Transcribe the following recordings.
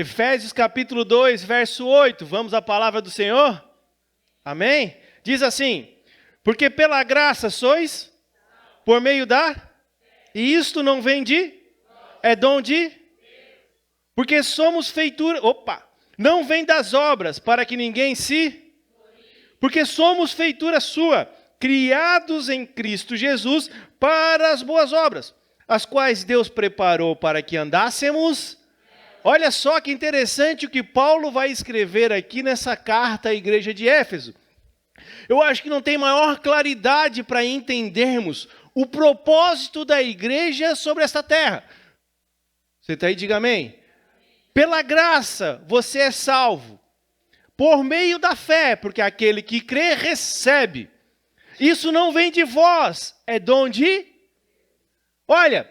Efésios capítulo 2, verso 8. Vamos à palavra do Senhor? Amém? Diz assim: porque pela graça sois, por meio da... E isto não vem de... É dom de... Porque somos feitura... Não vem das obras, para que ninguém se... Porque somos feitura sua, criados em Cristo Jesus para as boas obras, as quais Deus preparou para que andássemos... Olha só que interessante o que Paulo vai escrever aqui nessa carta à igreja de Éfeso. Eu acho que não tem maior claridade para entendermos o propósito da igreja sobre esta terra. Você está aí? Diga amém. Pela graça você é salvo, por meio da fé, porque aquele que crê recebe. Isso não vem de vós, é dom de... Olha,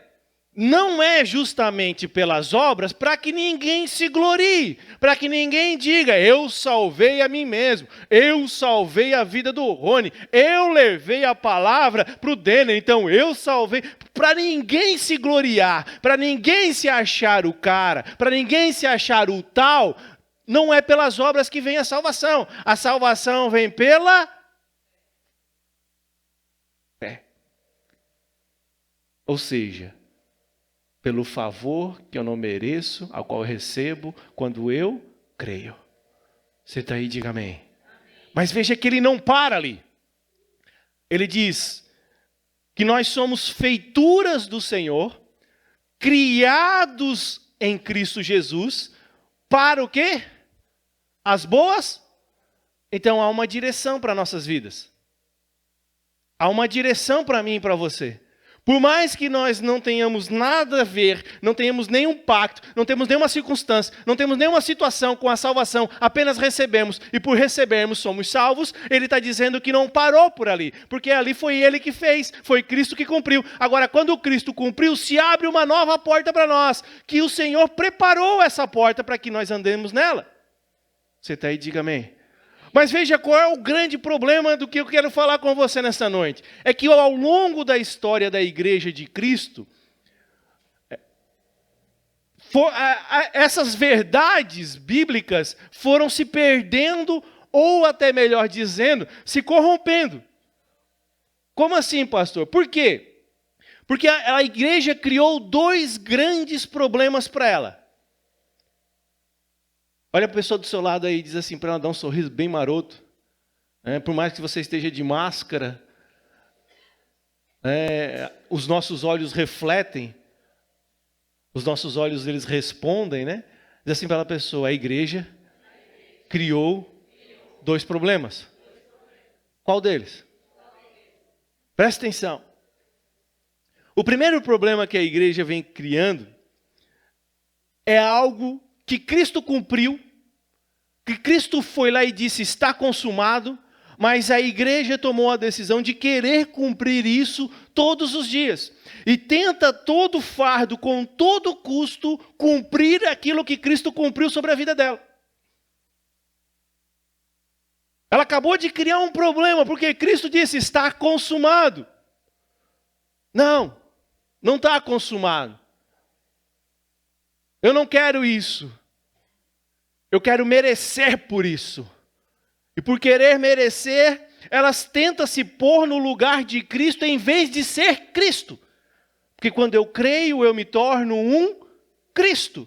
não é justamente pelas obras para que ninguém se glorie, para que ninguém diga, eu salvei a mim mesmo, eu salvei a vida do Rony, eu levei a palavra para o Denner, então eu salvei, para ninguém se gloriar, para ninguém se achar o cara, para ninguém se achar o tal. Não é pelas obras que vem a salvação vem pela fé. Ou seja, pelo favor que eu não mereço, ao qual eu recebo quando eu creio. Você está aí? Diga amém. Amém. Mas veja que ele não para ali. Ele diz que nós somos feituras do Senhor, criados em Cristo Jesus, para o quê? As boas? Então há uma direção para nossas vidas. Há uma direção para mim e para você. Por mais que nós não tenhamos nada a ver, não tenhamos nenhum pacto, não temos nenhuma circunstância, não temos nenhuma situação com a salvação, apenas recebemos, e por recebermos somos salvos, ele está dizendo que não parou por ali, porque ali foi ele que fez, foi Cristo que cumpriu. Agora, quando Cristo cumpriu, se abre uma nova porta para nós, que o Senhor preparou essa porta para que nós andemos nela. Você está aí? Diga amém. Mas veja qual é o grande problema do que eu quero falar com você nesta noite. É que ao longo da história da igreja de Cristo, essas verdades bíblicas foram se perdendo, ou até melhor dizendo, se corrompendo. Como assim, pastor? Por quê? Porque a igreja criou dois grandes problemas para ela. Olha a pessoa do seu lado aí e diz assim para ela, dar um sorriso bem maroto. Por mais que você esteja de máscara, os nossos olhos refletem, os nossos olhos eles respondem, né? Diz assim para a pessoa, a igreja criou dois problemas. Qual deles? Presta atenção. O primeiro problema que a igreja vem criando é algo que Cristo cumpriu, que Cristo foi lá e disse, está consumado, mas a igreja tomou a decisão de querer cumprir isso todos os dias. E tenta todo fardo, com todo custo, cumprir aquilo que Cristo cumpriu sobre a vida dela. Ela acabou de criar um problema, porque Cristo disse, está consumado. Não está consumado. Eu não quero isso. Eu quero merecer por isso. E por querer merecer, elas tentam se pôr no lugar de Cristo em vez de ser Cristo. Porque quando eu creio, eu me torno um Cristo.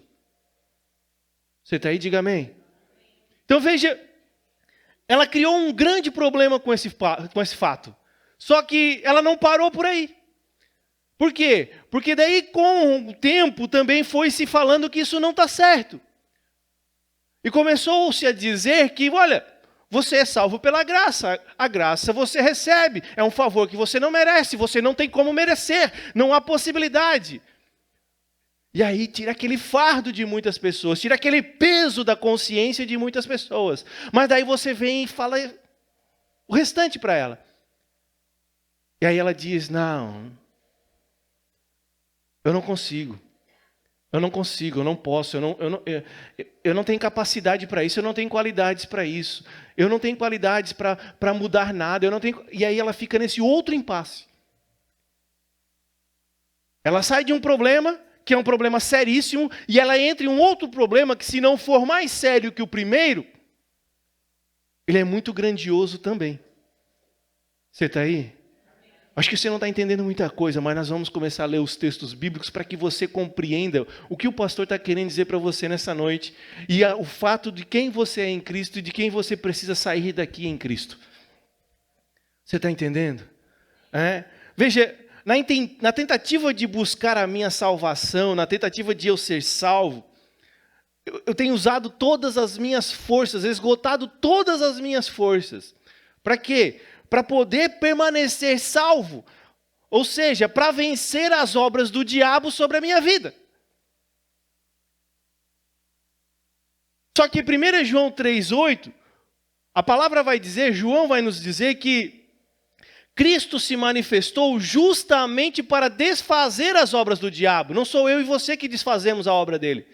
Você está aí? Diga amém. Então veja, ela criou um grande problema com esse fato. Só que ela não parou por aí. Por quê? Porque daí com o tempo também foi se falando que isso não está certo. E começou-se a dizer que, olha, você é salvo pela graça. A graça você recebe. É um favor que você não merece. Você não tem como merecer. Não há possibilidade. E aí tira aquele fardo de muitas pessoas. Tira aquele peso da consciência de muitas pessoas. Mas daí você vem e fala o restante para ela. E aí ela diz, não, eu não consigo. Eu não consigo, eu não posso, eu não tenho capacidade para isso, eu não tenho qualidades para isso, eu não tenho qualidades para mudar nada, e aí ela fica nesse outro impasse. Ela sai de um problema que é um problema seríssimo, e ela entra em um outro problema que, se não for mais sério que o primeiro, ele é muito grandioso também. Você está aí? Acho que você não está entendendo muita coisa, mas nós vamos começar a ler os textos bíblicos para que você compreenda o que o pastor está querendo dizer para você nessa noite, e o fato de quem você é em Cristo e de quem você precisa sair daqui em Cristo. Você está entendendo? Veja, na tentativa de buscar a minha salvação, na tentativa de eu ser salvo, eu tenho usado todas as minhas forças, esgotado todas as minhas forças. Para quê? Para poder permanecer salvo. Ou seja, para vencer as obras do diabo sobre a minha vida. Só que 1 João 3,8, a palavra vai dizer, João vai nos dizer que Cristo se manifestou justamente para desfazer as obras do diabo. Não sou eu e você que desfazemos a obra dele.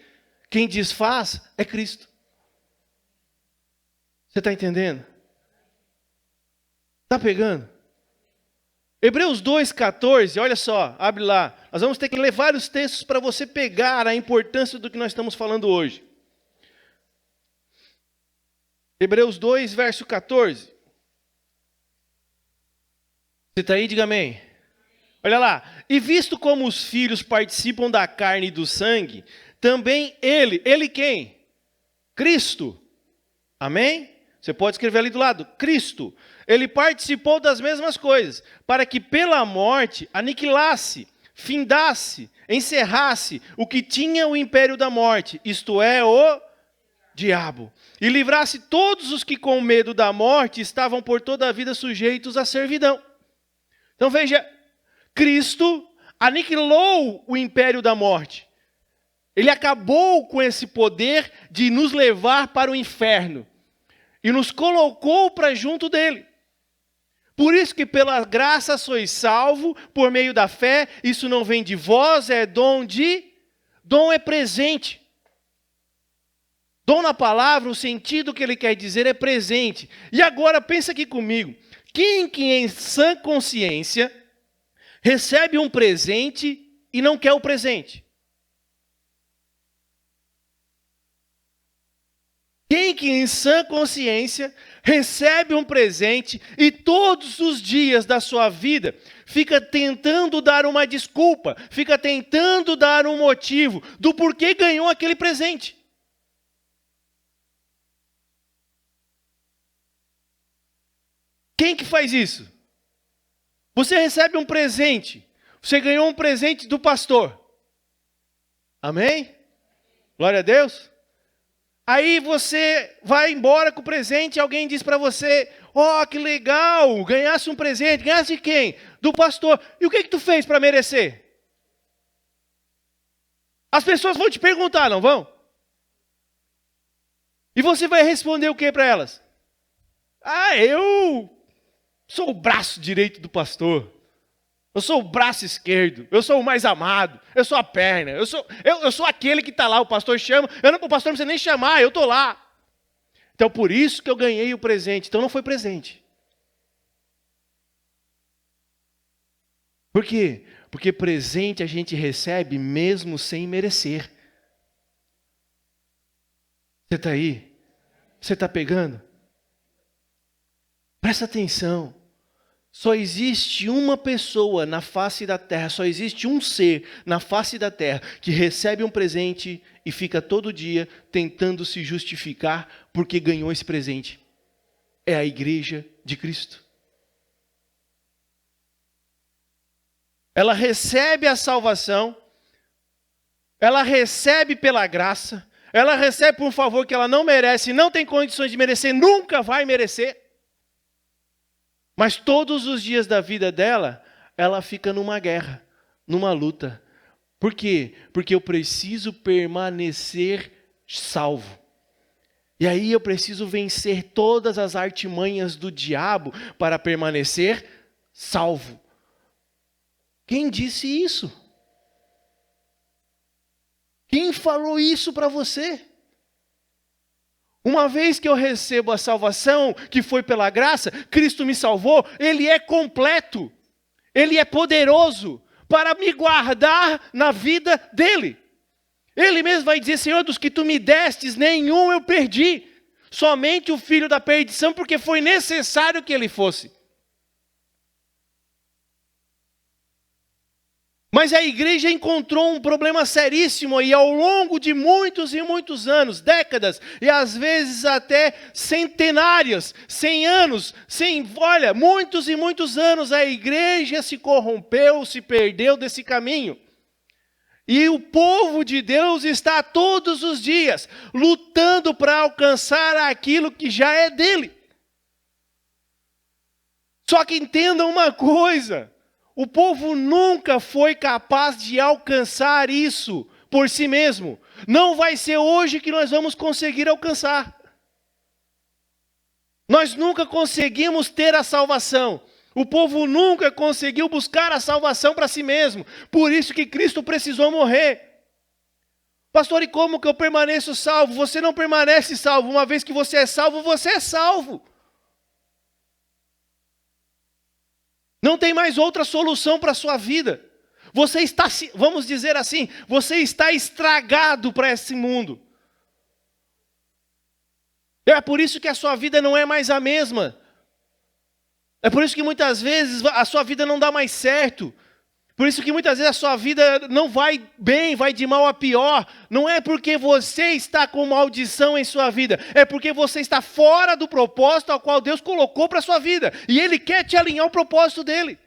Quem desfaz é Cristo. Você está entendendo? Está pegando? Hebreus 2,14, olha só, abre lá. Nós vamos ter que ler vários textos para você pegar a importância do que nós estamos falando hoje. Hebreus 2, verso 14. Você está aí? Diga amém. Olha lá. E visto como os filhos participam da carne e do sangue, também ele quem? Cristo. Amém? Você pode escrever ali do lado, Cristo. Ele participou das mesmas coisas, para que pela morte aniquilasse, findasse, encerrasse o que tinha o império da morte, isto é, o diabo, e livrasse todos os que com medo da morte estavam por toda a vida sujeitos à servidão. Então veja, Cristo aniquilou o império da morte. Ele acabou com esse poder de nos levar para o inferno. E nos colocou para junto dele. Por isso que pela graça sois salvo, por meio da fé. Isso não vem de vós, é dom é presente. Dom na palavra, o sentido que ele quer dizer é presente. E agora pensa aqui comigo. Quem que em sã consciência recebe um presente e não quer o presente? Quem que em sã consciência recebe um presente e todos os dias da sua vida fica tentando dar uma desculpa, fica tentando dar um motivo do porquê ganhou aquele presente? Quem que faz isso? Você recebe um presente, você ganhou um presente do pastor. Amém? Glória a Deus. Aí você vai embora com o presente e alguém diz para você, que legal, ganhasse um presente. Ganhasse de quem? Do pastor. E o que tu fez para merecer? As pessoas vão te perguntar, não vão? E você vai responder o que para elas? Eu sou o braço direito do pastor. Eu sou o braço esquerdo, eu sou o mais amado, eu sou a perna, eu sou aquele que está lá, o pastor chama, o pastor não precisa nem chamar, eu estou lá. Então por isso que eu ganhei o presente, então não foi presente. Por quê? Porque presente a gente recebe mesmo sem merecer. Você está aí? Você está pegando? Presta atenção. Só existe uma pessoa na face da terra, só existe um ser na face da terra que recebe um presente e fica todo dia tentando se justificar porque ganhou esse presente. É a igreja de Cristo. Ela recebe a salvação, ela recebe pela graça, ela recebe por um favor que ela não merece, não tem condições de merecer, nunca vai merecer. Mas todos os dias da vida dela, ela fica numa guerra, numa luta. Por quê? Porque eu preciso permanecer salvo. E aí eu preciso vencer todas as artimanhas do diabo para permanecer salvo. Quem disse isso? Quem falou isso para você? Uma vez que eu recebo a salvação, que foi pela graça, Cristo me salvou, Ele é completo, Ele é poderoso para me guardar na vida dele. Ele mesmo vai dizer, Senhor, dos que tu me destes, nenhum eu perdi. Somente o filho da perdição, porque foi necessário que ele fosse. Mas a igreja encontrou um problema seríssimo e ao longo de muitos e muitos anos, décadas e às vezes até centenárias, 100 anos, muitos e muitos anos, a igreja se corrompeu, se perdeu desse caminho. E o povo de Deus está todos os dias lutando para alcançar aquilo que já é dele. Só que entendam uma coisa, o povo nunca foi capaz de alcançar isso por si mesmo. Não vai ser hoje que nós vamos conseguir alcançar. Nós nunca conseguimos ter a salvação. O povo nunca conseguiu buscar a salvação para si mesmo. Por isso que Cristo precisou morrer. Pastor, e como que eu permaneço salvo? Você não permanece salvo. Uma vez que você é salvo, você é salvo. Não tem mais outra solução para a sua vida. Você está, vamos dizer assim, você está estragado para esse mundo. É por isso que a sua vida não é mais a mesma. É por isso que muitas vezes a sua vida não dá mais certo. Por isso que muitas vezes a sua vida não vai bem, vai de mal a pior. Não é porque você está com maldição em sua vida. É porque você está fora do propósito ao qual Deus colocou para a sua vida. E Ele quer te alinhar ao propósito dEle.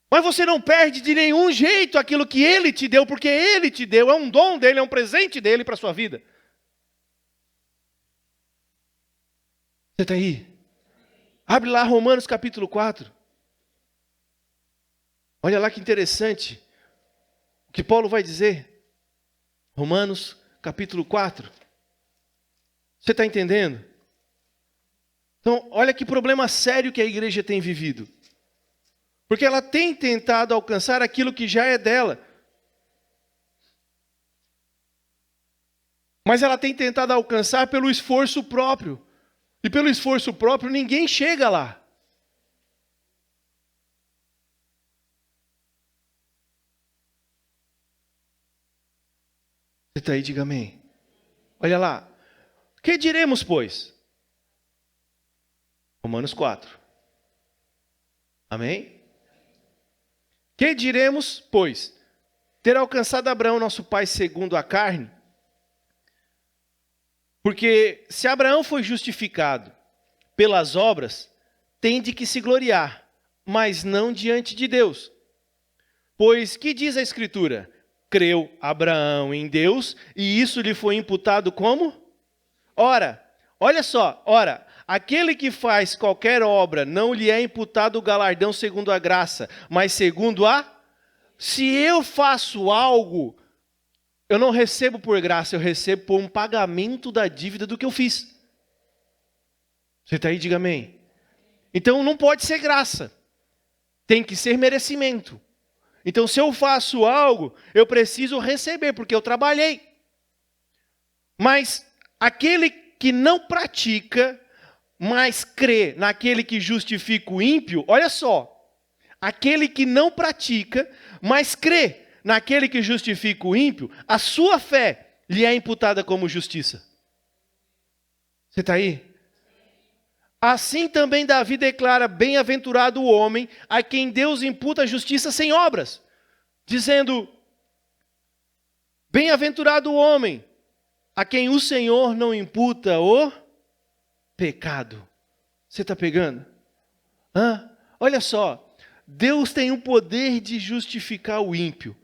Mas você não perde de nenhum jeito aquilo que Ele te deu, porque Ele te deu. É um dom dEle, é um presente dEle para a sua vida. Você está aí? Abre lá Romanos capítulo 4. Olha lá que interessante o que Paulo vai dizer. Romanos capítulo 4. Você está entendendo? Então, olha que problema sério que a igreja tem vivido. Porque ela tem tentado alcançar aquilo que já é dela. Mas ela tem tentado alcançar pelo esforço próprio. E pelo esforço próprio ninguém chega lá. Você está aí, diga amém. Olha lá. Que diremos, pois? Romanos 4. Amém? Que diremos, pois? Ter alcançado Abraão, nosso pai, segundo a carne? Porque se Abraão foi justificado pelas obras, tem de que se gloriar, mas não diante de Deus. Pois que diz a Escritura? Creu Abraão em Deus e isso lhe foi imputado como? Ora, olha só, aquele que faz qualquer obra não lhe é imputado o galardão segundo a graça, mas segundo a... Se eu faço algo, eu não recebo por graça, eu recebo por um pagamento da dívida do que eu fiz. Você está aí, diga amém. Então não pode ser graça, tem que ser merecimento. Então, se eu faço algo, eu preciso receber, porque eu trabalhei. Mas aquele que não pratica, mas crê naquele que justifica o ímpio, olha só. Aquele que não pratica, mas crê naquele que justifica o ímpio, a sua fé lhe é imputada como justiça. Você está aí? Assim também Davi declara, bem-aventurado o homem a quem Deus imputa a justiça sem obras, dizendo, bem-aventurado o homem a quem o Senhor não imputa o pecado. Você está pegando? Olha só, Deus tem o poder de justificar o ímpio.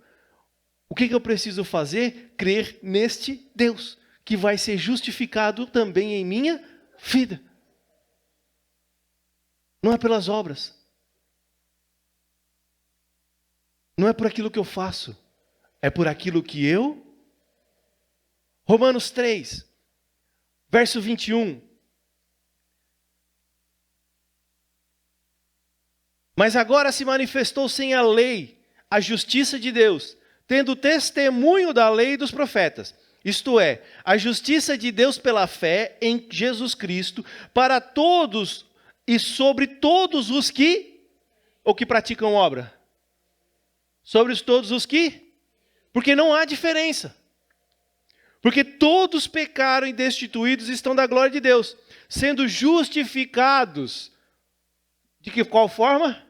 O que eu preciso fazer? Crer neste Deus, que vai ser justificado também em minha vida. Não é pelas obras. Não é por aquilo que eu faço. É por aquilo que eu... Romanos 3, verso 21. Mas agora se manifestou sem a lei a justiça de Deus, tendo testemunho da lei e dos profetas. Isto é, a justiça de Deus pela fé em Jesus Cristo, para todos e sobre todos os que praticam obra. sobre todos os que? Porque não há diferença. Porque todos pecaram e destituídos estão da glória de Deus, sendo justificados, de qual forma?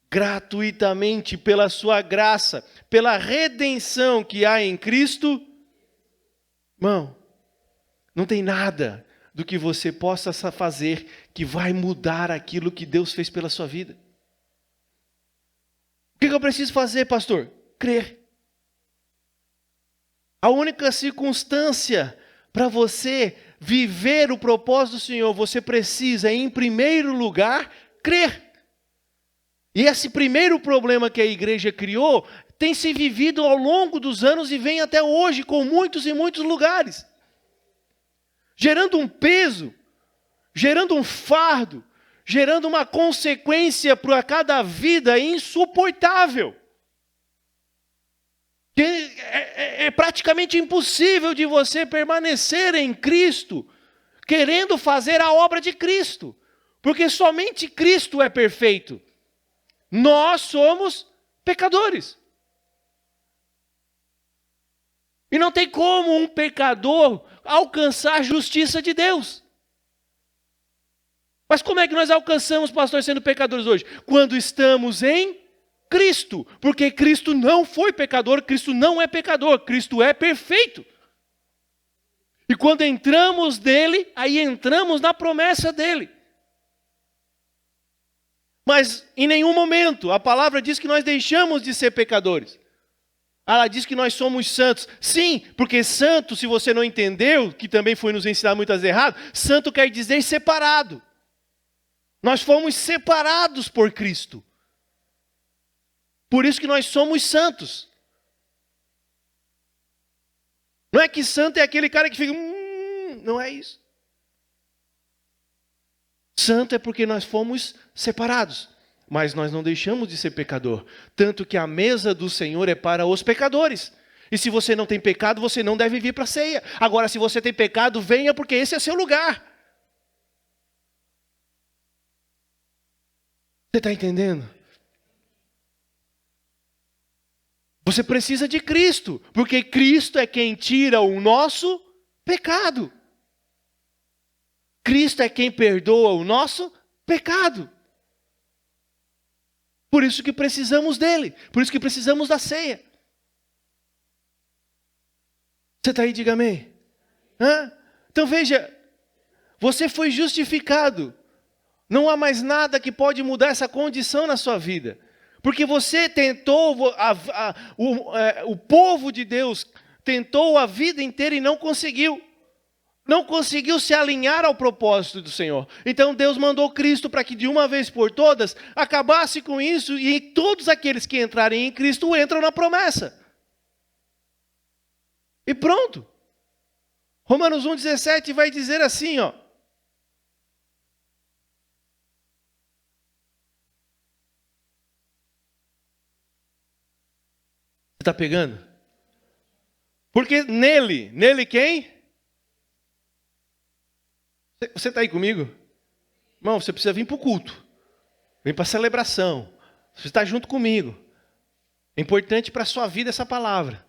Gratuitamente, pela sua graça, pela redenção que há em Cristo. Irmão, não tem nada do que você possa fazer que vai mudar aquilo que Deus fez pela sua vida. O que eu preciso fazer, pastor? Crer. A única circunstância para você viver o propósito do Senhor, você precisa, em primeiro lugar, crer. E esse primeiro problema que a igreja criou, tem se vivido ao longo dos anos e vem até hoje, com muitos e muitos lugares. Gerando um peso, gerando um fardo, gerando uma consequência para cada vida insuportável. É praticamente impossível de você permanecer em Cristo, querendo fazer a obra de Cristo, porque somente Cristo é perfeito. Nós somos pecadores. E não tem como um pecador alcançar a justiça de Deus. Mas como é que nós alcançamos, pastor, sendo pecadores hoje? Quando estamos em Cristo, porque Cristo não foi pecador, Cristo não é pecador, Cristo é perfeito. E quando entramos nele, aí entramos na promessa dele. Mas em nenhum momento a palavra diz que nós deixamos de ser pecadores. Ela diz que nós somos santos. Sim, porque santo, se você não entendeu, que também foi nos ensinar muitas erradas, santo quer dizer separado. Nós fomos separados por Cristo. Por isso que nós somos santos. Não é que santo é aquele cara que fica... não é isso. Santo é porque nós fomos separados. Mas nós não deixamos de ser pecador. Tanto que a mesa do Senhor é para os pecadores. E se você não tem pecado, você não deve vir para a ceia. Agora, se você tem pecado, venha, porque esse é seu lugar. Você está entendendo? Você precisa de Cristo, porque Cristo é quem tira o nosso pecado. Cristo é quem perdoa o nosso pecado. Por isso que precisamos dele, por isso que precisamos da ceia. Você está aí, diga amém. Então veja, você foi justificado. Não há mais nada que pode mudar essa condição na sua vida. Porque você tentou, o povo de Deus tentou a vida inteira e não conseguiu. Não conseguiu se alinhar ao propósito do Senhor. Então Deus mandou Cristo para que de uma vez por todas acabasse com isso e todos aqueles que entrarem em Cristo entram na promessa. E pronto. Romanos 1,17 vai dizer assim, ó. Você está pegando? Porque nele quem? Você está aí comigo? Irmão, você precisa vir para o culto. Vem para a celebração. Você está junto comigo. É importante para a sua vida essa palavra.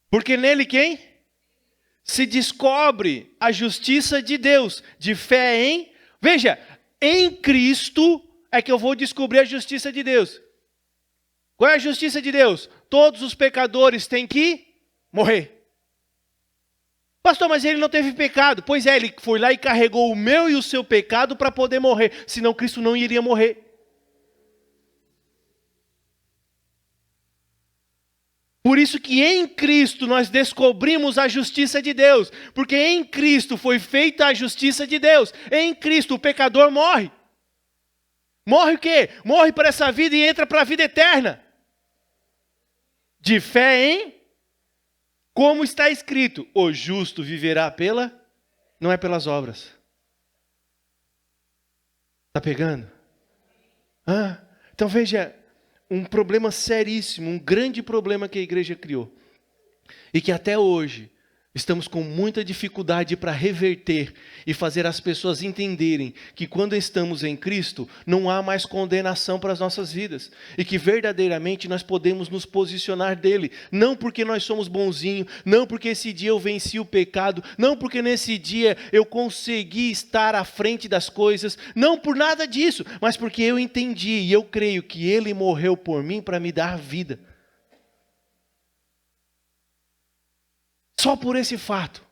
Porque nele quem? Se descobre a justiça de Deus. De fé em... Veja, em Cristo é que eu vou descobrir a justiça de Deus. Qual é a justiça de Deus? Todos os pecadores têm que morrer. Pastor, mas ele não teve pecado. Pois é, ele foi lá e carregou o meu e o seu pecado para poder morrer. Senão Cristo não iria morrer. Por isso que em Cristo nós descobrimos a justiça de Deus. Porque em Cristo foi feita a justiça de Deus. Em Cristo o pecador morre. Morre o quê? Morre para essa vida e entra para a vida eterna. De fé em... Como está escrito, o justo viverá pela... Não é pelas obras. Está pegando? Então veja, um problema seríssimo, um grande problema que a igreja criou. E que até hoje Estamos com muita dificuldade para reverter e fazer as pessoas entenderem que quando estamos em Cristo, não há mais condenação para as nossas vidas. E que verdadeiramente nós podemos nos posicionar dele. Não porque nós somos bonzinhos, não porque esse dia eu venci o pecado, não porque nesse dia eu consegui estar à frente das coisas, não por nada disso, mas porque eu entendi e eu creio que ele morreu por mim para me dar vida. Só por esse fato.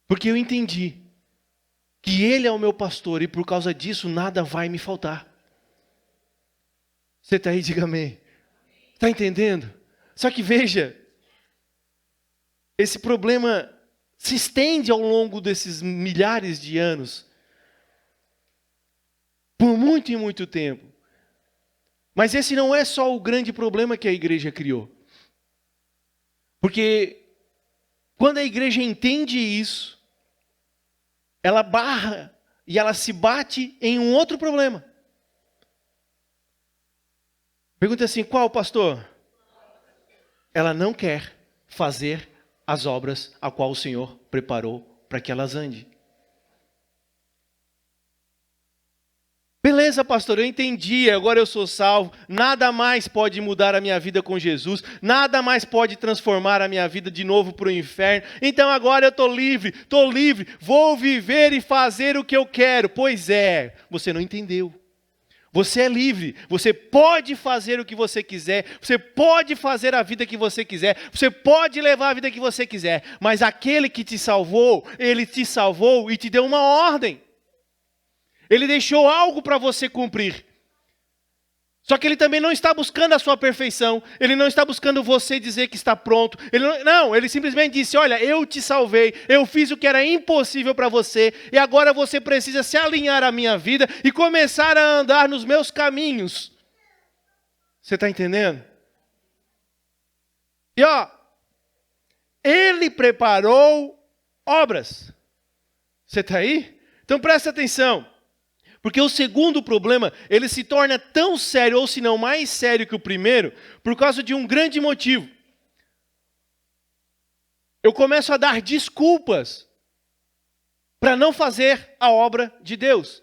Porque eu entendi que ele é o meu pastor e por causa disso nada vai me faltar. Você está aí, diga amém. Está entendendo? Só que veja, esse problema se estende ao longo desses milhares de anos. Por muito e muito tempo. Mas esse não é só o grande problema que a igreja criou. Porque quando a igreja entende isso, ela barra e ela se bate em um outro problema. Pergunta assim, qual, pastor? Ela não quer fazer as obras a qual o Senhor preparou para que elas andem. Beleza, pastor, eu entendi, agora eu sou salvo, nada mais pode mudar a minha vida com Jesus, nada mais pode transformar a minha vida de novo para o inferno, então agora eu estou livre, vou viver e fazer o que eu quero. Pois é, você não entendeu. Você é livre, você pode fazer o que você quiser, você pode fazer a vida que você quiser, você pode levar a vida que você quiser, mas aquele que te salvou, ele te salvou e te deu uma ordem. Ele deixou algo para você cumprir. Só que ele também não está buscando a sua perfeição. Ele não está buscando você dizer que está pronto. Ele simplesmente disse, olha, eu te salvei. Eu fiz o que era impossível para você. E agora você precisa se alinhar à minha vida e começar a andar nos meus caminhos. Você está entendendo? E ele preparou obras. Você está aí? Então presta atenção. Porque o segundo problema, ele se torna tão sério, ou se não mais sério que o primeiro, por causa de um grande motivo. Eu começo a dar desculpas para não fazer a obra de Deus.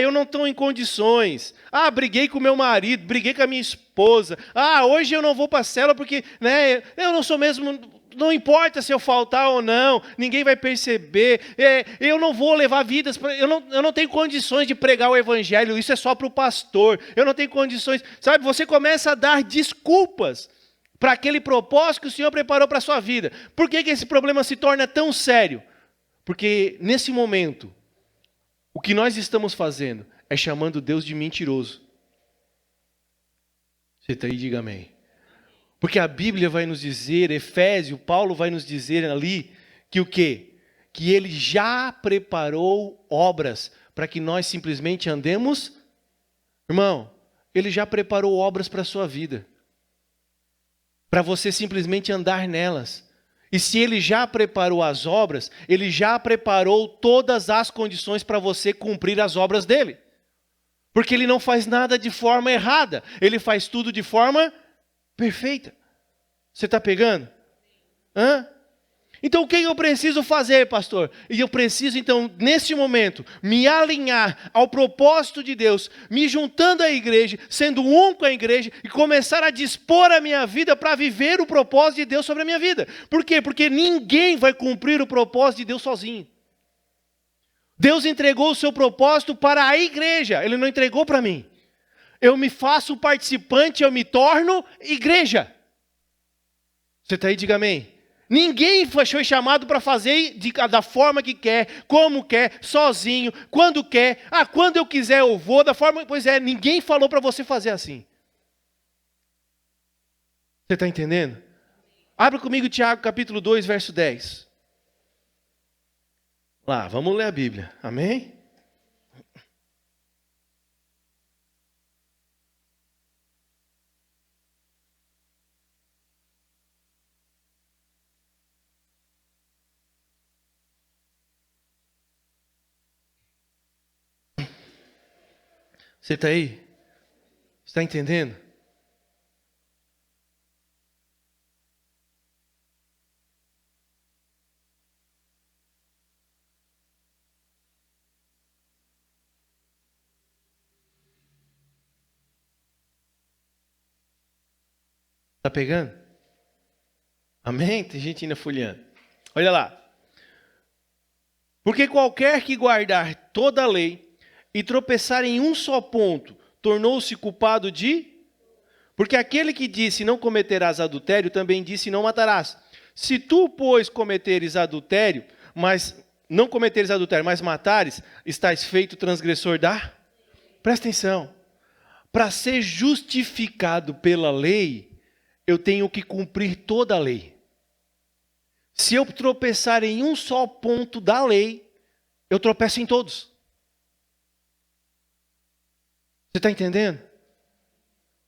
Eu não estou em condições. Briguei com meu marido, briguei com a minha esposa. Hoje eu não vou para a célula porque eu não sou mesmo... Não importa se eu faltar ou não, ninguém vai perceber. Eu não vou levar vidas, eu não tenho condições de pregar o evangelho, isso é só para o pastor. Eu não tenho condições. Sabe, você começa a dar desculpas para aquele propósito que o Senhor preparou para a sua vida. Por que esse problema se torna tão sério? Porque nesse momento, o que nós estamos fazendo é chamando Deus de mentiroso. Você está aí, diga amém. Porque a Bíblia vai nos dizer, Efésio, Paulo vai nos dizer ali, que o quê? Que ele já preparou obras para que nós simplesmente andemos. Irmão, ele já preparou obras para a sua vida. Para você simplesmente andar nelas. E se ele já preparou as obras, ele já preparou todas as condições para você cumprir as obras dele. Porque ele não faz nada de forma errada, ele faz tudo de forma perfeita. Você está pegando? Então o que eu preciso fazer, pastor? E eu preciso então, nesse momento, me alinhar ao propósito de Deus, me juntando à igreja, sendo um com a igreja e começar a dispor a minha vida para viver o propósito de Deus sobre a minha vida. Por quê? Porque ninguém vai cumprir o propósito de Deus sozinho. Deus entregou o seu propósito para a igreja, Ele não entregou para mim. Eu me faço participante, eu me torno igreja. Você está aí, diga amém. Ninguém foi chamado para fazer da forma que quer, como quer, sozinho, quando quer. Quando eu quiser eu vou, da forma... Pois é, ninguém falou para você fazer assim. Você está entendendo? Abra comigo Tiago capítulo 2, verso 10. Lá, vamos ler a Bíblia. Amém? Você está aí? Está entendendo? Está pegando? Amém? Tem gente ainda folheando. Olha lá. Porque qualquer que guardar toda a lei e tropeçar em um só ponto, tornou-se culpado de... Porque aquele que disse não cometerás adultério, também disse não matarás. Se tu, pois, cometeres adultério, mas não cometeres adultério, mas matares, estás feito transgressor da... Presta atenção. Para ser justificado pela lei, eu tenho que cumprir toda a lei. Se eu tropeçar em um só ponto da lei, eu tropeço em todos. Você está entendendo?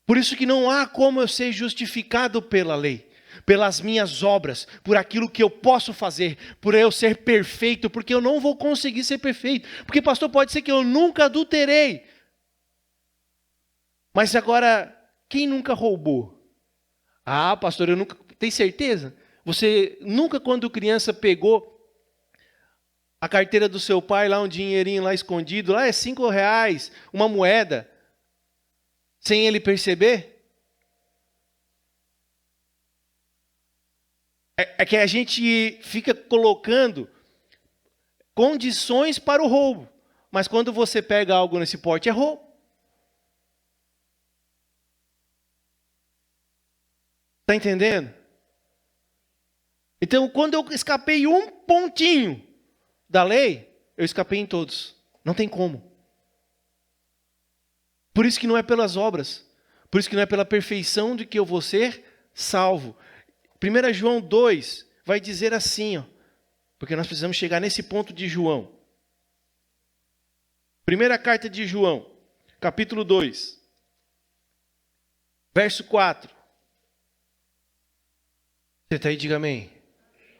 Por isso que não há como eu ser justificado pela lei, pelas minhas obras, por aquilo que eu posso fazer, por eu ser perfeito, porque eu não vou conseguir ser perfeito. Porque, pastor, pode ser que eu nunca adulterei. Mas agora, quem nunca roubou? Ah, pastor, eu nunca... Tem certeza? Você nunca, quando criança, pegou a carteira do seu pai, lá um dinheirinho lá escondido, lá é R$5, uma moeda, sem ele perceber? É que a gente fica colocando condições para o roubo. Mas quando você pega algo nesse porte, é roubo. Está entendendo? Então, quando eu escapei um pontinho da lei, eu escapei em todos. Não tem como. Por isso que não é pelas obras. Por isso que não é pela perfeição de que eu vou ser salvo. 1 João 2 vai dizer assim, ó, porque nós precisamos chegar nesse ponto de João. Primeira carta de João, capítulo 2, verso 4. Você está aí, diga amém.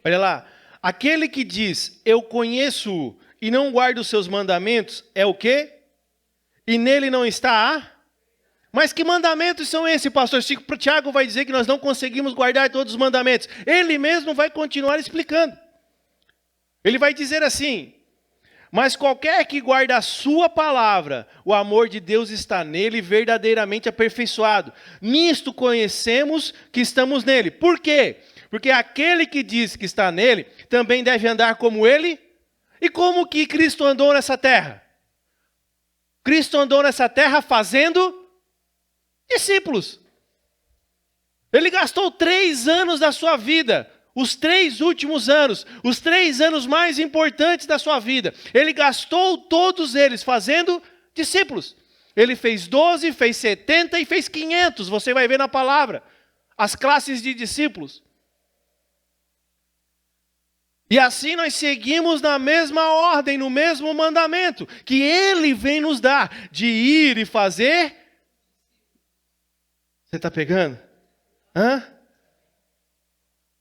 Olha lá. Aquele que diz, eu conheço e não guardo os seus mandamentos, é o quê? E nele não está a... Mas que mandamentos são esses, pastor? Tiago vai dizer que nós não conseguimos guardar todos os mandamentos. Ele mesmo vai continuar explicando. Ele vai dizer assim, mas qualquer que guarda a sua palavra, o amor de Deus está nele verdadeiramente aperfeiçoado. Nisto conhecemos que estamos nele. Por quê? Porque aquele que diz que está nele, também deve andar como ele. E como que Cristo andou nessa terra? Cristo andou nessa terra fazendo discípulos. Ele gastou 3 anos da sua vida, os 3 últimos anos, os 3 anos mais importantes da sua vida. Ele gastou todos eles fazendo discípulos. Ele fez 12, fez 70 e fez 500. Você vai ver na palavra as classes de discípulos. E assim nós seguimos na mesma ordem, no mesmo mandamento, que Ele vem nos dar, de ir e fazer. Você está pegando? Hã?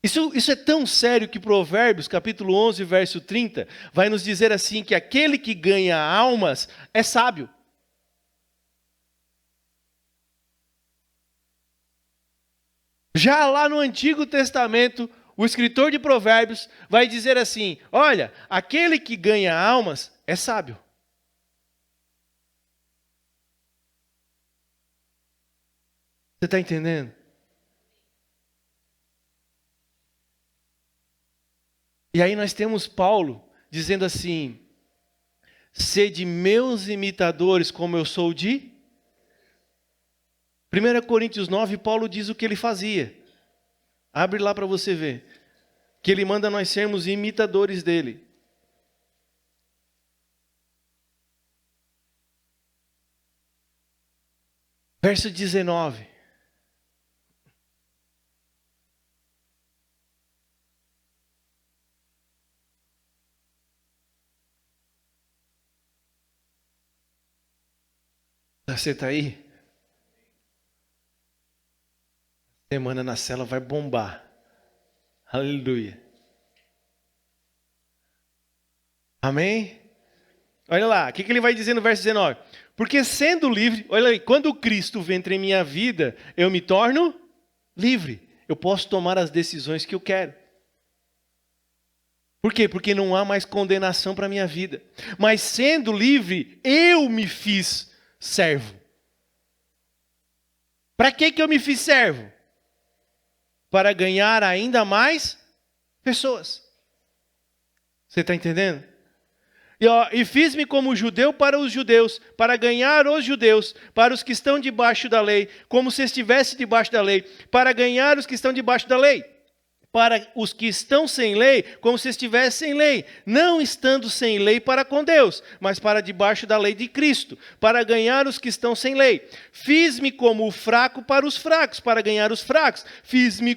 Isso é tão sério que Provérbios, capítulo 11, verso 30, vai nos dizer assim, que aquele que ganha almas é sábio. Já lá no Antigo Testamento, o escritor de Provérbios vai dizer assim, olha, aquele que ganha almas é sábio. Você está entendendo? E aí nós temos Paulo dizendo assim, sede meus imitadores como eu sou de... 1 Coríntios 9, Paulo diz o que ele fazia. Abre lá para você ver. Que ele manda nós sermos imitadores dele. Verso 19. Você está aí? Semana na cela vai bombar. Aleluia. Amém? Olha lá, o que ele vai dizer no verso 19? Porque sendo livre, olha aí, quando Cristo entra em minha vida, eu me torno livre. Eu posso tomar as decisões que eu quero. Por quê? Porque não há mais condenação para a minha vida. Mas sendo livre, eu me fiz servo. Para que eu me fiz servo? para ganhar ainda mais pessoas. Você está entendendo? E fiz-me como judeu para os judeus, para ganhar os judeus, para os que estão debaixo da lei, como se estivesse debaixo da lei, para ganhar os que estão debaixo da lei, para os que estão sem lei, como se estivessem sem lei, não estando sem lei para com Deus, mas para debaixo da lei de Cristo, para ganhar os que estão sem lei. Fiz-me como o fraco para os fracos, para ganhar os fracos. Fiz-me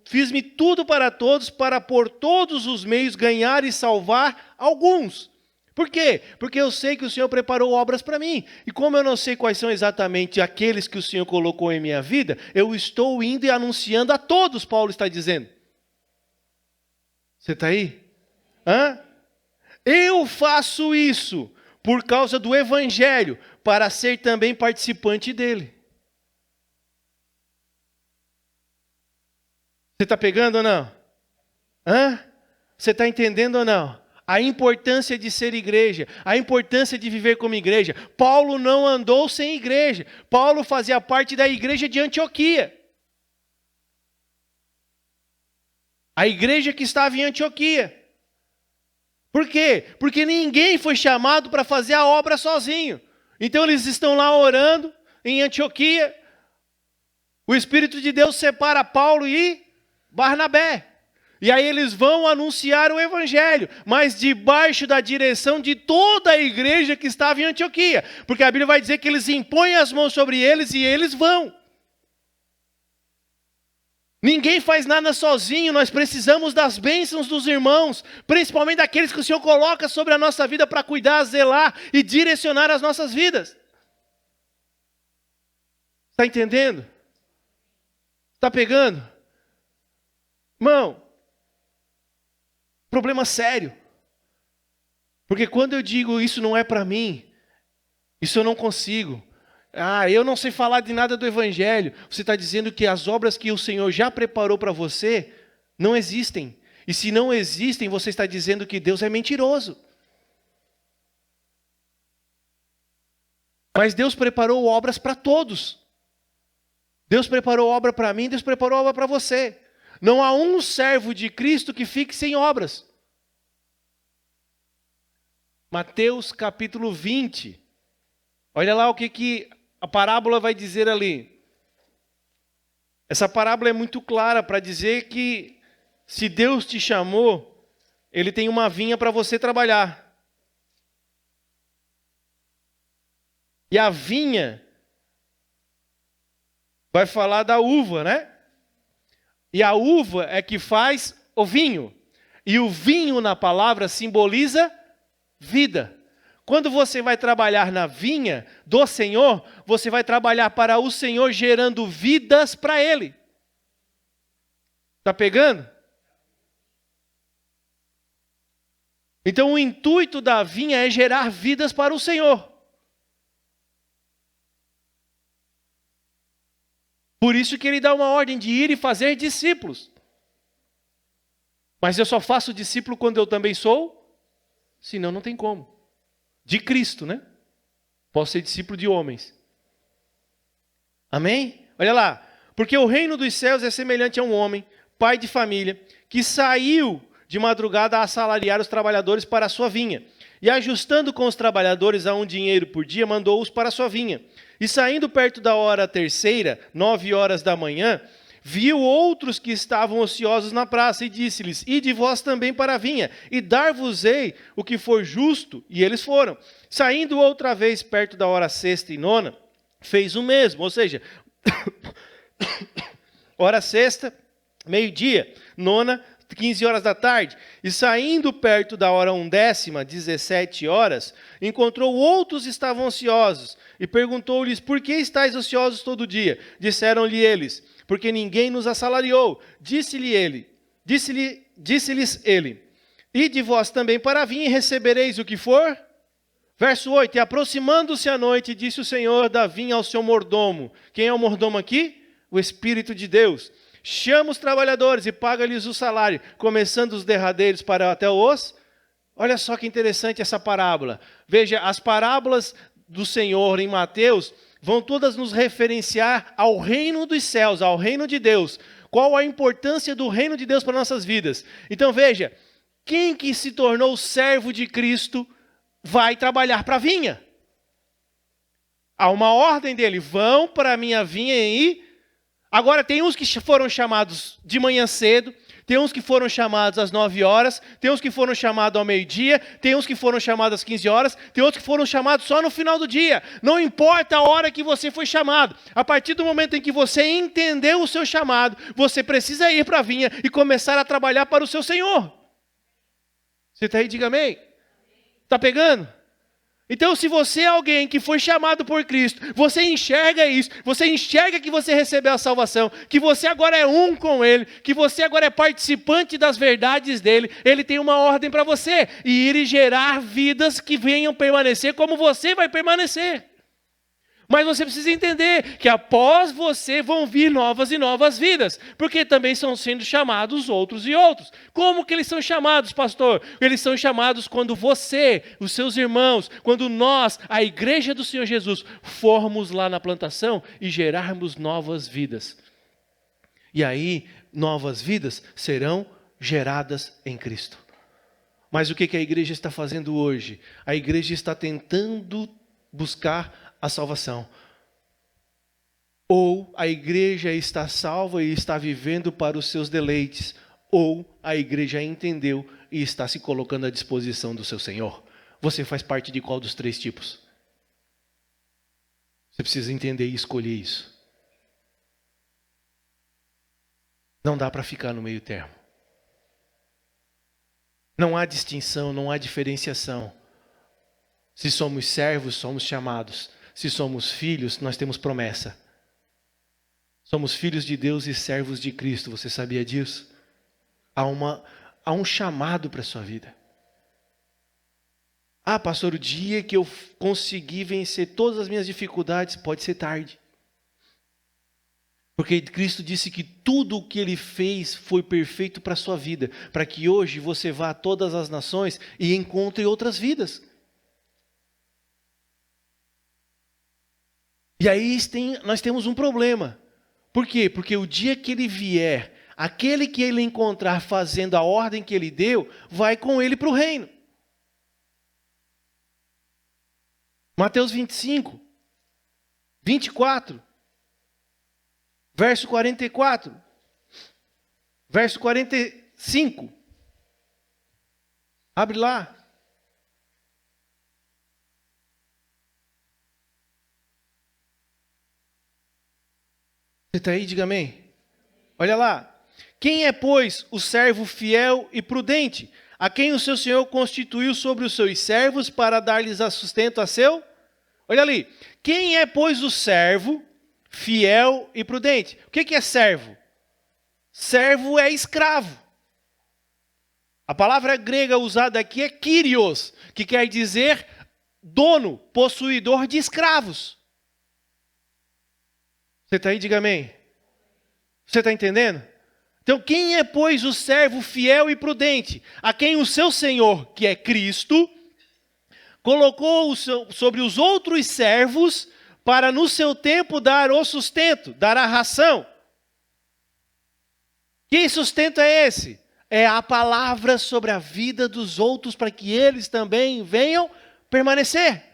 Fiz-me tudo para todos, para por todos os meios ganhar e salvar alguns. Por quê? Porque eu sei que o Senhor preparou obras para mim. E como eu não sei quais são exatamente aqueles que o Senhor colocou em minha vida, eu estou indo e anunciando a todos, Paulo está dizendo. Você está aí? Eu faço isso por causa do Evangelho, para ser também participante dele. Você está pegando ou não? Você está entendendo ou não? A importância de ser igreja, a importância de viver como igreja. Paulo não andou sem igreja. Paulo fazia parte da igreja de Antioquia. A igreja que estava em Antioquia. Por quê? Porque ninguém foi chamado para fazer a obra sozinho. Então eles estão lá orando em Antioquia. O Espírito de Deus separa Paulo e Barnabé. E aí eles vão anunciar o Evangelho, mas debaixo da direção de toda a igreja que estava em Antioquia. Porque a Bíblia vai dizer que eles impõem as mãos sobre eles e eles vão. Ninguém faz nada sozinho, nós precisamos das bênçãos dos irmãos, principalmente daqueles que o Senhor coloca sobre a nossa vida para cuidar, zelar e direcionar as nossas vidas. Está entendendo? Está pegando? Irmão, problema sério. Porque quando eu digo isso não é para mim, isso eu não consigo. Eu não sei falar de nada do Evangelho. Você está dizendo que as obras que o Senhor já preparou para você não existem. E se não existem, você está dizendo que Deus é mentiroso. Mas Deus preparou obras para todos. Deus preparou obra para mim, Deus preparou obra para você. Não há um servo de Cristo que fique sem obras. Mateus capítulo 20. Olha lá o que a parábola vai dizer ali. Essa parábola é muito clara para dizer que se Deus te chamou, Ele tem uma vinha para você trabalhar. E a vinha vai falar da uva, né? E a uva é que faz o vinho. E o vinho na palavra simboliza vida. Quando você vai trabalhar na vinha do Senhor, você vai trabalhar para o Senhor gerando vidas para Ele. Está pegando? Então o intuito da vinha é gerar vidas para o Senhor. Por isso que Ele dá uma ordem de ir e fazer discípulos. Mas eu só faço discípulo quando eu também sou? Senão não tem como. De Cristo, né? Posso ser discípulo de homens. Amém? Olha lá. Porque o reino dos céus é semelhante a um homem, pai de família, que saiu de madrugada a assalariar os trabalhadores para a sua vinha. E ajustando com os trabalhadores a um dinheiro por dia, mandou-os para a sua vinha. E saindo perto da hora terceira, 9 horas da manhã, viu outros que estavam ociosos na praça e disse-lhes: ide vós também para a vinha, e dar-vos-ei o que for justo. E eles foram. Saindo outra vez perto da hora sexta e nona, fez o mesmo. Ou seja, hora sexta, meio-dia, nona, 15 horas da tarde. E saindo perto da hora 1ª, 17 horas, encontrou outros que estavam ociosos. E perguntou-lhes: por que estáis ociosos todo dia? Disseram-lhe eles: porque ninguém nos assalariou. Disse-lhes ele: ide vós também para a vinha e recebereis o que for. Verso 8: e aproximando-se a noite, disse o Senhor da vinha ao seu mordomo. Quem é o mordomo aqui? O Espírito de Deus. Chama os trabalhadores e paga-lhes o salário, começando os derradeiros para até os... Olha só que interessante essa parábola. Veja, as parábolas do Senhor em Mateus vão todas nos referenciar ao reino dos céus, ao reino de Deus. Qual a importância do reino de Deus para nossas vidas? Então veja, quem que se tornou servo de Cristo vai trabalhar para a vinha. Há uma ordem dele, vão para a minha vinha e... Agora tem uns que foram chamados de manhã cedo, tem uns que foram chamados às 9 horas, tem uns que foram chamados ao meio-dia, tem uns que foram chamados às 15 horas, tem outros que foram chamados só no final do dia. Não importa a hora que você foi chamado. A partir do momento em que você entendeu o seu chamado, você precisa ir para a vinha e começar a trabalhar para o seu Senhor. Você está aí? Diga amém. Está pegando? Então, se você é alguém que foi chamado por Cristo, você enxerga isso, você enxerga que você recebeu a salvação, que você agora é um com Ele, que você agora é participante das verdades dEle, Ele tem uma ordem para você, e ir e gerar vidas que venham permanecer como você vai permanecer. Mas você precisa entender que após você vão vir novas e novas vidas, porque também estão sendo chamados outros e outros. Como que eles são chamados, pastor? Eles são chamados quando você, os seus irmãos, quando nós, a igreja do Senhor Jesus, formos lá na plantação e gerarmos novas vidas. E aí, novas vidas serão geradas em Cristo. Mas o que a igreja está fazendo hoje? A igreja está tentando buscar a salvação. Ou a igreja está salva e está vivendo para os seus deleites, ou a igreja entendeu e está se colocando à disposição do seu Senhor. Você faz parte de qual dos três tipos? Você precisa entender e escolher isso. Não dá para ficar no meio termo. Não há distinção, não há diferenciação. Se somos servos, somos chamados. Se somos filhos, nós temos promessa. Somos filhos de Deus e servos de Cristo. Você sabia disso? Há um chamado para a sua vida. Ah, pastor, o dia que eu conseguir vencer todas as minhas dificuldades, pode ser tarde. Porque Cristo disse que tudo o que Ele fez foi perfeito para a sua vida. Para que hoje você vá a todas as nações e encontre outras vidas. E aí nós temos um problema. Por quê? Porque o dia que ele vier, aquele que ele encontrar fazendo a ordem que ele deu, vai com ele para o reino. Mateus 25, 24, verso 44, verso 45. Abre lá. Você está aí? Diga amém. Olha lá. Quem é, pois, o servo fiel e prudente, a quem o seu Senhor constituiu sobre os seus servos para dar-lhes a sustento a seu? Olha ali. Quem é, pois, o servo fiel e prudente? O que é servo? Servo é escravo. A palavra grega usada aqui é kyrios, que quer dizer dono, possuidor de escravos. Você está aí? Diga amém. Você está entendendo? Então, quem é, pois, o servo fiel e prudente, a quem o seu Senhor, que é Cristo, colocou sobre os outros servos para no seu tempo dar o sustento, dar a ração? Que sustento é esse? É a palavra sobre a vida dos outros para que eles também venham permanecer.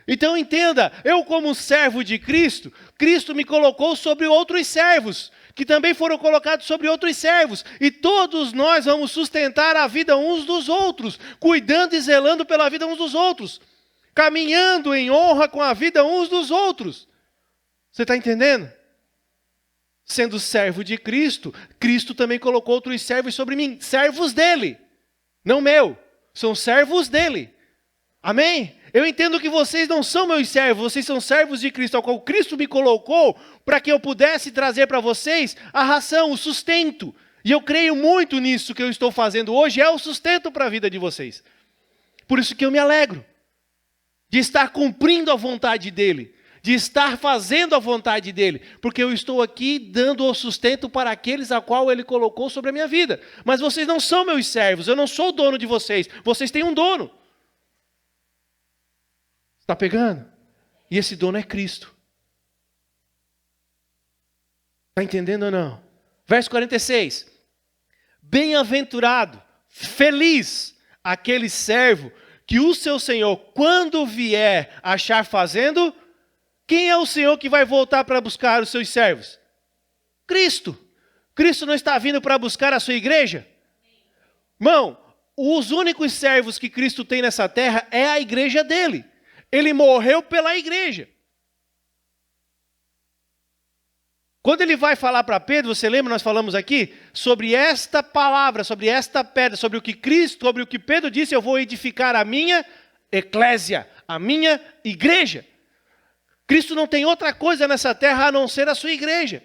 Então entenda, eu como servo de Cristo, Cristo me colocou sobre outros servos, que também foram colocados sobre outros servos, e todos nós vamos sustentar a vida uns dos outros, cuidando e zelando pela vida uns dos outros, caminhando em honra com a vida uns dos outros. Você está entendendo? Sendo servo de Cristo, Cristo também colocou outros servos sobre mim, servos dele, não meu, são servos dele. Amém? Eu entendo que vocês não são meus servos, vocês são servos de Cristo, ao qual Cristo me colocou para que eu pudesse trazer para vocês a ração, o sustento. E eu creio muito nisso que eu estou fazendo hoje, é o sustento para a vida de vocês. Por isso que eu me alegro de estar cumprindo a vontade dEle, de estar fazendo a vontade dEle, porque eu estou aqui dando o sustento para aqueles a qual Ele colocou sobre a minha vida. Mas vocês não são meus servos, eu não sou o dono de vocês, vocês têm um dono. Está pegando? E esse dono é Cristo. Está entendendo ou não? Verso 46. Bem-aventurado, feliz, aquele servo que o seu senhor, quando vier, achar fazendo. Quem é o Senhor que vai voltar para buscar os seus servos? Cristo. Cristo não está vindo para buscar a sua igreja? Irmão, os únicos servos que Cristo tem nessa terra é a igreja dele. Ele morreu pela igreja. Quando ele vai falar para Pedro, você lembra, nós falamos aqui, sobre esta palavra, sobre esta pedra, sobre o que Cristo, sobre o que Pedro disse, eu vou edificar a minha eclésia, a minha igreja. Cristo não tem outra coisa nessa terra a não ser a sua igreja.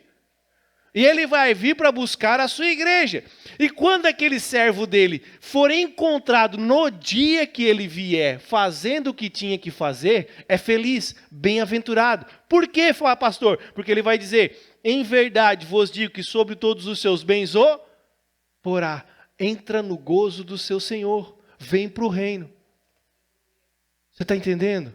E ele vai vir para buscar a sua igreja. E quando aquele servo dele for encontrado no dia que ele vier, fazendo o que tinha que fazer, é feliz, bem-aventurado. Por quê, pastor? Porque ele vai dizer, em verdade vos digo que sobre todos os seus bens o porá. Entra no gozo do seu Senhor, vem para o reino. Você está entendendo?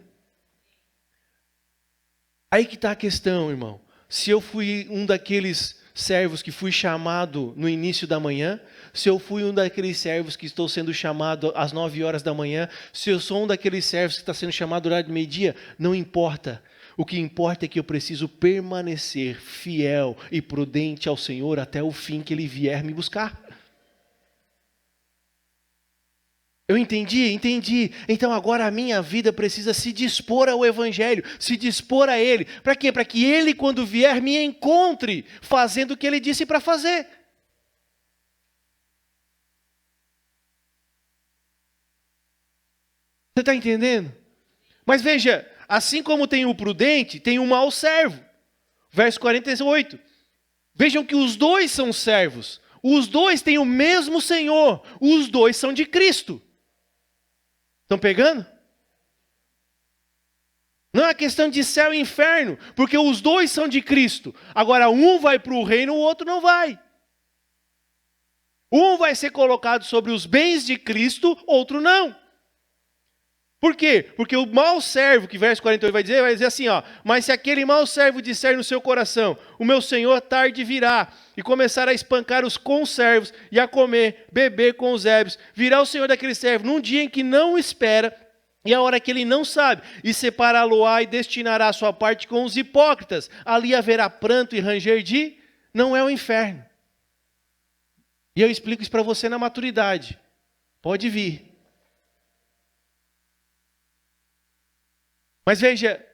Aí que está a questão, irmão. Se eu fui um daqueles servos que fui chamado no início da manhã, se eu fui um daqueles servos que estou sendo chamado às 9 horas da manhã, se eu sou um daqueles servos que está sendo chamado no horário de meio-dia, não importa. O que importa é que eu preciso permanecer fiel e prudente ao Senhor até o fim que Ele vier me buscar. Eu entendi. Então agora a minha vida precisa se dispor ao Evangelho, se dispor a Ele. Para quê? Para que Ele, quando vier, me encontre fazendo o que Ele disse para fazer. Você está entendendo? Mas veja, assim como tem o prudente, tem o mau servo. Verso 48. Vejam que os dois são servos. Os dois têm o mesmo Senhor. Os dois são de Cristo. Estão pegando? Não é questão de céu e inferno, porque os dois são de Cristo. Agora, um vai para o reino, o outro não vai. Um vai ser colocado sobre os bens de Cristo, outro não. Por quê? Porque o mau servo, que verso 48 vai dizer assim, ó, mas se aquele mau servo disser no seu coração, o meu senhor tarde virá, e começar a espancar os conservos, e a comer, beber com os ébrios, virá o senhor daquele servo num dia em que não espera, e a hora que ele não sabe, e separá-lo-á e destinará a sua parte com os hipócritas, ali haverá pranto e ranger de, não é o inferno. E eu explico isso para você na maturidade, pode vir. Mas veja,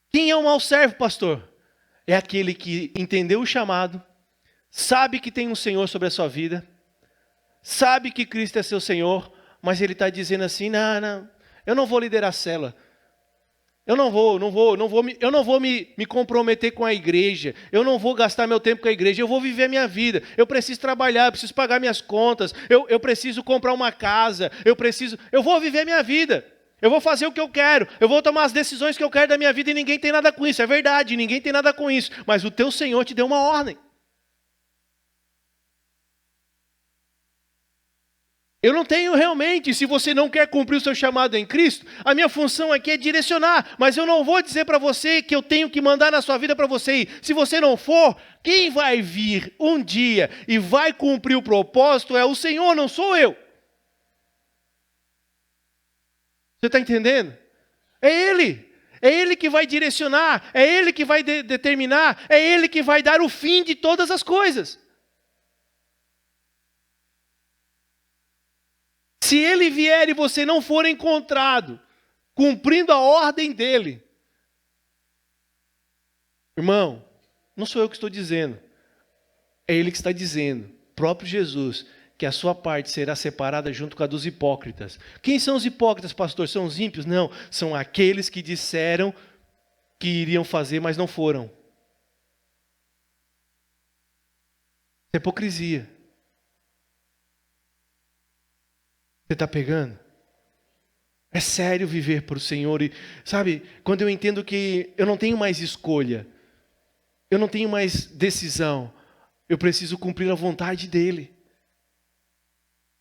quem é o mau servo, pastor? É aquele que entendeu o chamado, sabe que tem um Senhor sobre a sua vida, sabe que Cristo é seu Senhor, mas ele está dizendo assim, não, eu não vou liderar a célula, eu não vou me comprometer com a igreja, eu não vou gastar meu tempo com a igreja, eu vou viver a minha vida, eu preciso trabalhar, eu preciso pagar minhas contas, eu preciso comprar uma casa, eu vou viver a minha vida. Eu vou fazer o que eu quero, eu vou tomar as decisões que eu quero da minha vida e ninguém tem nada com isso. É verdade, ninguém tem nada com isso. Mas o teu Senhor te deu uma ordem. Eu não tenho realmente, se você não quer cumprir o seu chamado em Cristo, a minha função aqui é direcionar. Mas eu não vou dizer para você que eu tenho que mandar na sua vida para você ir. Se você não for, quem vai vir um dia e vai cumprir o propósito é o Senhor, não sou eu. Você está entendendo? É Ele que vai direcionar, é Ele que vai determinar, é Ele que vai dar o fim de todas as coisas. Se Ele vier e você não for encontrado, cumprindo a ordem dEle, irmão, não sou eu que estou dizendo, é Ele que está dizendo, próprio Jesus, que a sua parte será separada junto com a dos hipócritas. Quem são os hipócritas, pastor? São os ímpios? Não, são aqueles que disseram que iriam fazer, mas não foram. É hipocrisia. Você está pegando? É sério viver para o Senhor. E, sabe, quando eu entendo que eu não tenho mais escolha, eu não tenho mais decisão, eu preciso cumprir a vontade dEle.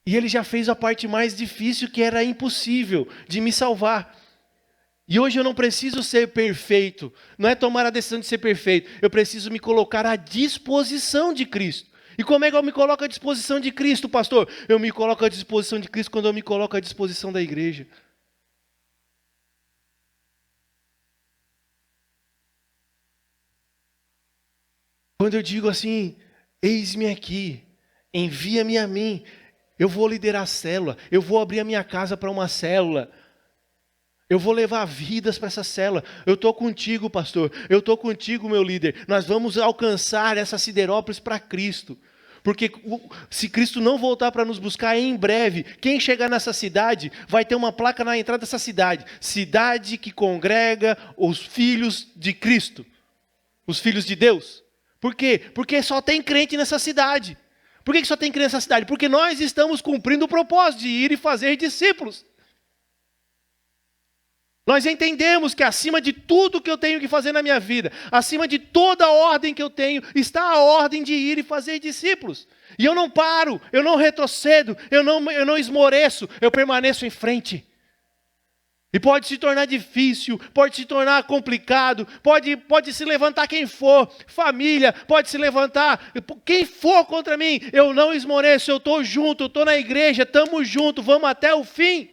E Ele já fez a parte mais difícil, que era impossível, de me salvar. E hoje eu não preciso ser perfeito, não é tomar a decisão de ser perfeito, eu preciso me colocar à disposição de Cristo. E como é que eu me coloco à disposição de Cristo, pastor? Eu me coloco à disposição de Cristo quando eu me coloco à disposição da igreja. Quando eu digo assim, eis-me aqui, envia-me a mim, eu vou liderar a célula, eu vou abrir a minha casa para uma célula, eu vou levar vidas para essa célula, eu estou contigo, pastor, eu estou contigo, meu líder, nós vamos alcançar essa Siderópolis para Cristo, porque se Cristo não voltar para nos buscar em breve, quem chegar nessa cidade vai ter uma placa na entrada dessa cidade, cidade que congrega os filhos de Cristo, os filhos de Deus. Por quê? Porque só tem crente nessa cidade. Por que só tem crente nessa cidade? Porque nós estamos cumprindo o propósito de ir e fazer discípulos. Nós entendemos que acima de tudo que eu tenho que fazer na minha vida, acima de toda a ordem que eu tenho, está a ordem de ir e fazer discípulos. E eu não paro, eu não retrocedo, eu não esmoreço, eu permaneço em frente. E pode se tornar difícil, pode se tornar complicado, pode se levantar quem for, família, pode se levantar, quem for contra mim, eu não esmoreço, eu estou junto, eu estou na igreja, estamos juntos, vamos até o fim.